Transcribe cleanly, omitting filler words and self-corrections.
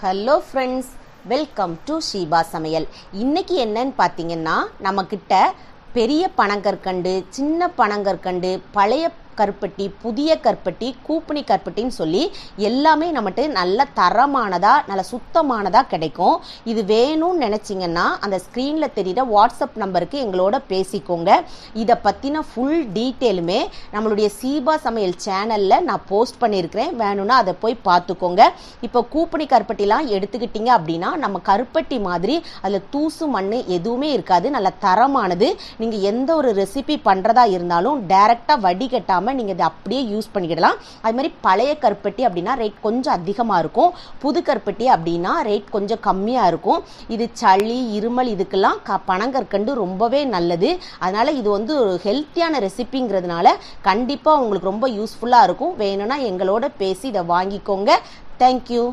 Hello friends, welcome to Sheeba சமையல். இன்னைக்கு என்னன்னு பார்த்தீங்கன்னா, நம்மக்கிட்ட பெரிய பனங்கற்கண்டு, சின்ன பனங்கற்கண்டு, பழைய கருப்பட்டி, புதிய கருப்பட்டி, கூப்பணி கருப்பட்டின்னு சொல்லி எல்லாமே நம்மகிட்ட நல்ல தரமானதாக நல்ல சுத்தமானதாக கிடைக்கும். இது வேணும்னு நினச்சிங்கன்னா அந்த ஸ்க்ரீனில் தெரிகிற வாட்ஸ்அப் நம்பருக்கு எங்களோட பேசிக்கோங்க. இதை பற்றின ஃபுல் டீட்டெயிலுமே நம்மளுடைய ஷீபா சமையல் சேனலில் நான் போஸ்ட் பண்ணியிருக்கிறேன். வேணும்னா அதை போய் பார்த்துக்கோங்க. இப்போ கூப்பணி கருப்பட்டிலாம் எடுத்துக்கிட்டிங்க அப்படின்னா நம்ம கருப்பட்டி மாதிரி அதில் தூசு மண் எதுவுமே இருக்காது. நல்ல தரமானது. நீங்கள் எந்த ஒரு ரெசிபி பண்ணுறதா இருந்தாலும் டைரெக்டாக வடிகட்டாமல் நீங்கள் இதை அப்படியே யூஸ் பண்ணிக்கிடலாம். அது மாதிரி பழைய கருப்பட்டி அப்படின்னா ரேட் கொஞ்சம் அதிகமாக இருக்கும். புது கருப்பட்டி அப்படின்னா ரேட் கொஞ்சம் கம்மியாக இருக்கும். இது சளி, இருமல் இதுக்கெல்லாம் பனங்கற்கண்டு ரொம்பவே நல்லது. அதனால் இது வந்து ஒரு ஹெல்த்தியான ரெசிபிங்கிறதுனால கண்டிப்பாக உங்களுக்கு ரொம்ப யூஸ்ஃபுல்லாக இருக்கும். வேணும்னா எங்களோட பேசி இதை வாங்கிக்கோங்க. தேங்க்யூ.